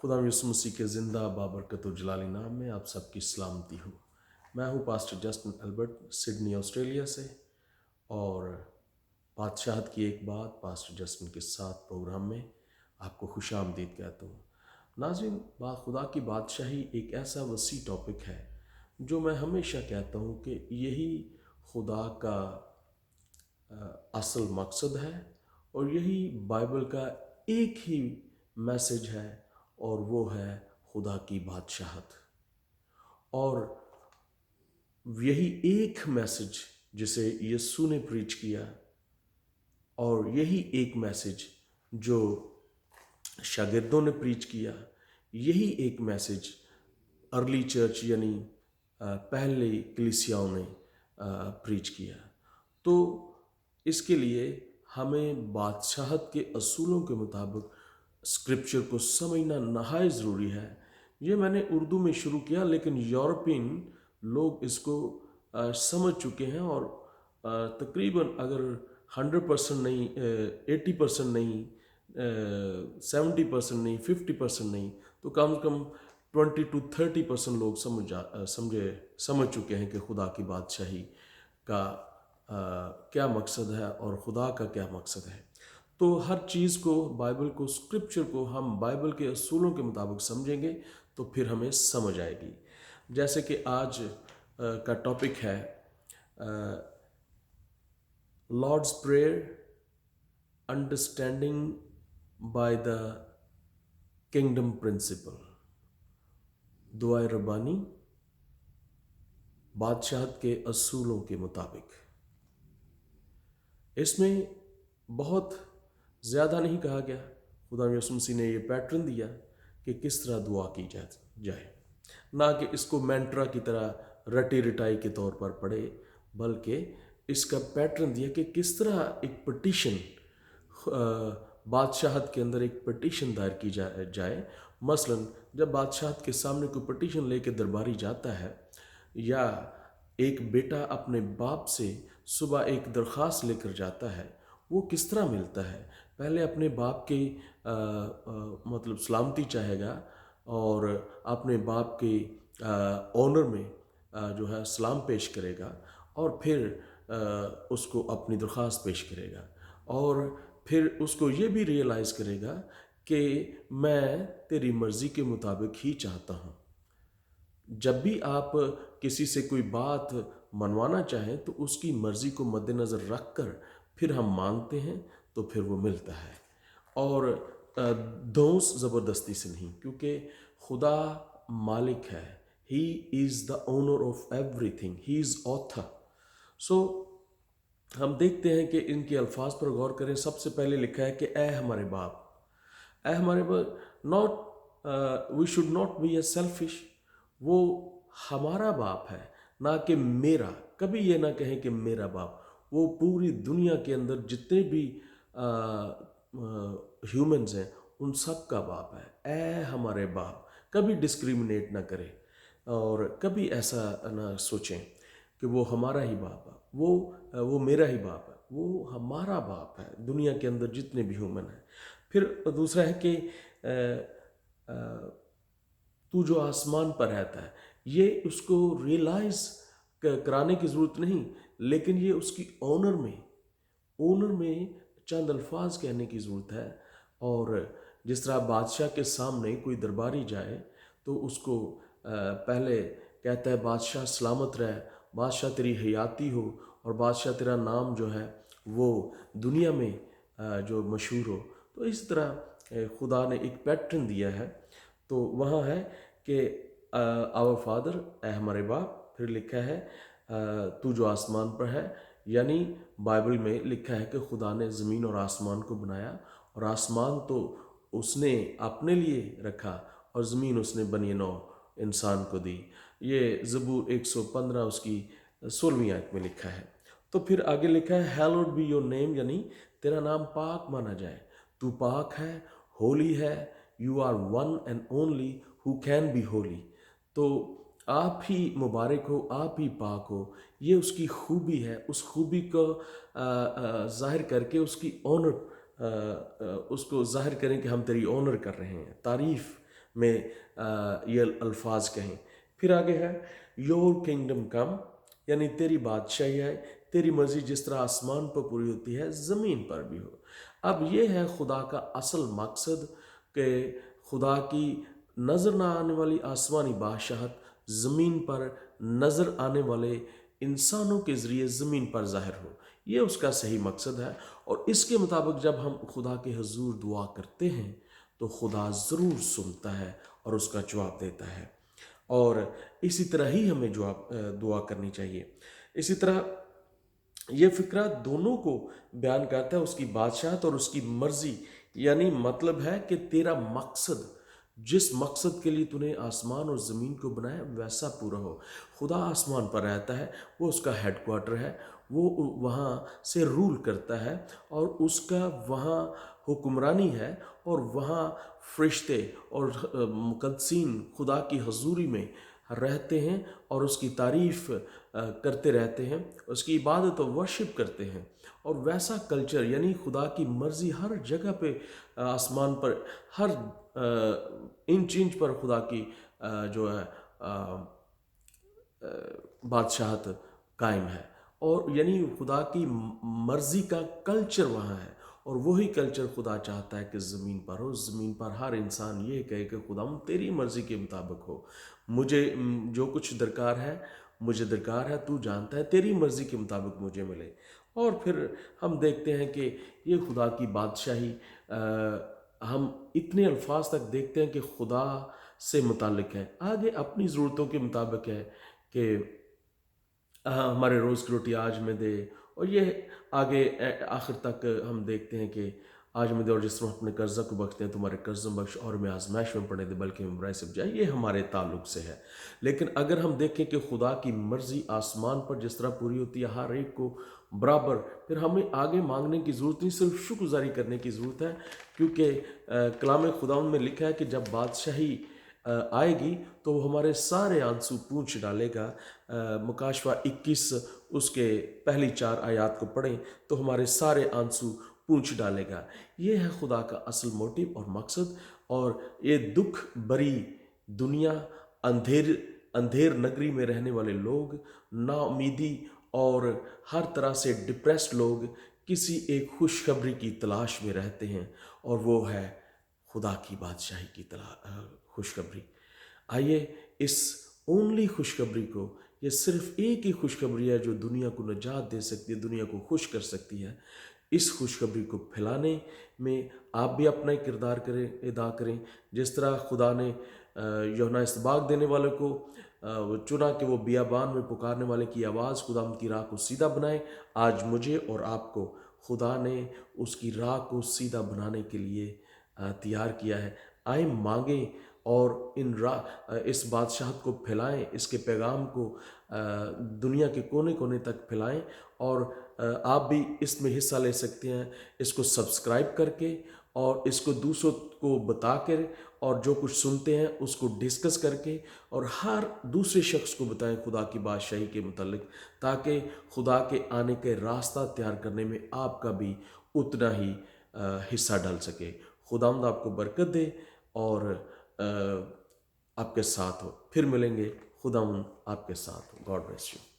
खुदा यीशु मसीह के ज़िंदा बाबरकत और जलाली नाम में आप सबकी सलामती हो। मैं हूँ pastor Justin Albert, Sydney Australia से, और बादशाहत की एक बात पास्टर जस्टिन के साथ प्रोग्राम में आपको खुशामदीद कहता हूँ। नाज़रीन, खुदा की बादशाही एक ऐसा वसी टॉपिक है जो मैं हमेशा कहता हूँ कि यही खुदा का असल मकसद है, और यही बाइबल का एक ही मैसेज है, और वो है खुदा की बादशाहत। और यही एक मैसेज जिसे यीशु ने प्रीच किया, और यही एक मैसेज जो शागिर्दों ने प्रीच किया, यही एक मैसेज अर्ली चर्च यानी पहले कलीसियाओं ने प्रीच किया। तो इसके लिए हमें बादशाहत के असूलों के मुताबिक स्क्रिप्चर को समझना नहायत ज़रूरी है। ये मैंने उर्दू में शुरू किया, लेकिन यूरोपियन लोग इसको समझ चुके हैं, और तकरीबन अगर 100% नहीं, 80% नहीं, 70% नहीं, 50% नहीं, तो कम से कम 20 to 30% लोग समझ चुके हैं कि खुदा की बादशाही का क्या मकसद है और खुदा का क्या मकसद है। तो हर चीज़ को, बाइबल को, स्क्रिप्चर को हम बाइबल के असूलों के मुताबिक समझेंगे तो फिर हमें समझ आएगी। जैसे कि आज का टॉपिक है Lord's prayer, understanding by the kingdom principle. दुआए रब्बानी बादशाहत के असूलों के मुताबिक। इसमें बहुत ज़्यादा नहीं कहा गया। खुदा यीशु मसीह ने ये पैटर्न दिया कि किस तरह दुआ की जाए, ना कि इसको मैंट्रा की तरह रटी रटाई के तौर पर पढ़े, बल्कि इसका पैटर्न दिया कि किस तरह एक पटिशन, बादशाहत के अंदर एक पटिशन दायर की जाए। मसलन जब बादशाहत के सामने कोई पटिशन लेके दरबारी जाता है, या एक बेटा अपने बाप से सुबह एक दरख्वास्त लेकर जाता है, वो किस तरह मिलता है। पहले अपने बाप की मतलब सलामती चाहेगा, और अपने बाप के ऑनर में जो है सलाम पेश करेगा, और फिर उसको अपनी दरख्वास्त पेश करेगा, और फिर उसको ये भी रियलाइज़ करेगा कि मैं तेरी मर्ज़ी के मुताबिक ही चाहता हूँ। जब भी आप किसी से कोई बात मनवाना चाहें तो उसकी मर्ज़ी को मद्देनज़र रख कर फिर हम मांगते हैं, तो फिर वो मिलता है। और दोस्त ज़बरदस्ती से नहीं, क्योंकि खुदा मालिक है। He is the owner of everything, he is author. So हम देखते हैं कि इनके अल्फाज पर गौर करें। सबसे पहले लिखा है कि ए हमारे बाप, ए हमारे बाप। Not we should not be a selfish. वो हमारा बाप है, ना कि मेरा। कभी ये ना कहें कि मेरा बाप। वो पूरी दुनिया के अंदर जितने भी ह्यूमंस हैं उन सब का बाप है। ए हमारे बाप। कभी डिस्क्रिमिनेट ना करें, और कभी ऐसा ना सोचें कि वो हमारा ही बाप है, वो मेरा ही बाप है। वो हमारा बाप है, दुनिया के अंदर जितने भी ह्यूमन हैं। फिर दूसरा है कि तू जो आसमान पर रहता है। ये उसको रियलाइज़ कराने की ज़रूरत नहीं, लेकिन ये उसकी ओनर में चंद अल्फाज कहने की ज़रूरत है। और जिस तरह बादशाह के सामने कोई दरबारी जाए तो उसको पहले कहता है बादशाह सलामत रहे, बादशाह तेरी हयाती हो, और बादशाह तेरा नाम जो है वो दुनिया में जो मशहूर हो। तो इस तरह खुदा ने एक पैटर्न दिया है। तो वहाँ है कि आवर फादर, ए हमारे बाप। फिर लिखा है तू जो आसमान पर है, यानी बाइबल में लिखा है कि खुदा ने ज़मीन और आसमान को बनाया, और आसमान तो उसने अपने लिए रखा, और ज़मीन उसने बनी नौ इंसान को दी। ये ज़बूर 115 उसकी 16वीं आयत में लिखा है। तो फिर आगे लिखा है हैलोड बी योर नेम, यानी तेरा नाम पाक माना जाए। तू पाक है, होली है। You are one and only who can be holy. तो आप ही मुबारक हो, आप ही पाक हो। ये उसकी खूबी है। उस खूबी को ज़ाहिर करके उसकी ऑनर, उसको ज़ाहिर करें कि हम तेरी ऑनर कर रहे हैं, तारीफ़ میں یہ الفاظ کہیں۔ پھر آگے ہے یور کنگڈم کم، یعنی تیری بادشاہی ہے، تیری مرضی جس طرح آسمان پر پوری ہوتی ہے زمین پر بھی ہو۔ اب یہ ہے خدا کا اصل مقصد کہ خدا کی نظر نہ آنے والی آسمانی بادشاہت زمین پر نظر آنے والے انسانوں کے ذریعے زمین پر ظاہر ہو۔ یہ اس کا صحیح مقصد ہے، اور اس کے مطابق جب ہم خدا کے حضور دعا کرتے ہیں تو خدا ضرور سنتا ہے اور اس کا جواب دیتا ہے، اور اسی طرح ہی ہمیں دعا کرنی چاہیے۔ اسی طرح یہ فقرہ دونوں کو بیان کرتا ہے، اس کی بادشاہت اور اس کی مرضی، یعنی مطلب ہے کہ تیرا مقصد، جس مقصد کے لیے تو نے آسمان اور زمین کو بنایا ویسا پورا ہو۔ خدا آسمان پر رہتا ہے، وہ اس کا ہیڈ کوارٹر ہے، وہ وہاں سے رول کرتا ہے، اور اس کا وہاں حکمرانی ہے، اور وہاں فرشتے اور مقدسین خدا کی حضوری میں رہتے ہیں اور اس کی تعریف کرتے رہتے ہیں، اس کی عبادت و ورشپ کرتے ہیں۔ اور ویسا کلچر، یعنی خدا کی مرضی ہر جگہ پہ، آسمان پر ہر انچ انچ پر خدا کی جو ہے بادشاہت قائم ہے، اور یعنی خدا کی مرضی کا کلچر وہاں ہے، اور وہی کلچر خدا چاہتا ہے کہ زمین پر ہو۔ زمین پر ہر انسان یہ کہے کہ خدا تیری مرضی کے مطابق ہو، مجھے جو کچھ درکار ہے مجھے درکار ہے، تو جانتا ہے، تیری مرضی کے مطابق مجھے ملے۔ اور پھر ہم دیکھتے ہیں کہ یہ خدا کی بادشاہی ہم اتنے الفاظ تک دیکھتے ہیں کہ خدا سے متعلق ہے، آگے اپنی ضرورتوں کے مطابق ہے کہ ہمارے روز کی روٹی آج میں دے، اور یہ آگے آخر تک ہم دیکھتے ہیں کہ آج میں دے، اور جس طرح اپنے قرضہ کو بخشتے ہیں تمہارے قرضوں بخش، اور میں آزمائش میں پڑنے دے بلکہ میں برائی سے بچائے۔ یہ ہمارے تعلق سے ہے، لیکن اگر ہم دیکھیں کہ خدا کی مرضی آسمان پر جس طرح پوری ہوتی ہے ہر ایک کو برابر، پھر ہمیں آگے مانگنے کی ضرورت نہیں، صرف شکر گزاری کرنے کی ضرورت ہے، کیونکہ کلام خداوند میں لکھا ہے کہ جب بادشاہی آئے گی تو وہ ہمارے سارے آنسو پونچھ ڈالے گا۔ مکاشفہ 21 اس کے پہلی 4 آیات کو پڑھیں تو ہمارے سارے آنسو پونچھ ڈالے گا۔ یہ ہے خدا کا اصل موٹیو اور مقصد، اور یہ دکھ بری دنیا، اندھیر نگری میں رہنے والے لوگ، نا امیدی اور ہر طرح سے ڈپریسڈ لوگ کسی ایک خوشخبری کی تلاش میں رہتے ہیں، اور وہ ہے خدا کی بادشاہی کی خوشخبری۔ آئیے اس اونلی خوشخبری کو، یہ صرف ایک ہی خوشخبری ہے جو دنیا کو نجات دے سکتی ہے، دنیا کو خوش کر سکتی ہے، اس خوشخبری کو پھیلانے میں آپ بھی اپنا کردار ادا کریں، جس طرح خدا نے یوحنا استباق دینے والے کو چنا کہ وہ بیابان میں پکارنے والے کی آواز خدا کی راہ کو سیدھا بنائے۔ آج مجھے اور آپ کو خدا نے اس کی راہ کو سیدھا بنانے کے لیے تیار کیا ہے۔ آئیں مانگیں اور اس بادشاہت کو پھیلائیں، اس کے پیغام کو دنیا کے کونے کونے تک پھیلائیں، اور آپ بھی اس میں حصہ لے سکتے ہیں، اس کو سبسکرائب کر کے، اور اس کو دوسروں کو بتا کر، اور جو کچھ سنتے ہیں اس کو ڈسکس کر کے، اور ہر دوسرے شخص کو بتائیں خدا کی بادشاہی کے متعلق، تاکہ خدا کے آنے کے راستہ تیار کرنے میں آپ کا بھی اتنا ہی حصہ ڈال سکے۔ خداوند آپ کو برکت دے اور آپ کے ساتھ ہو۔ پھر ملیں گے، خداوند آپ کے ساتھ ہو۔ God bless you.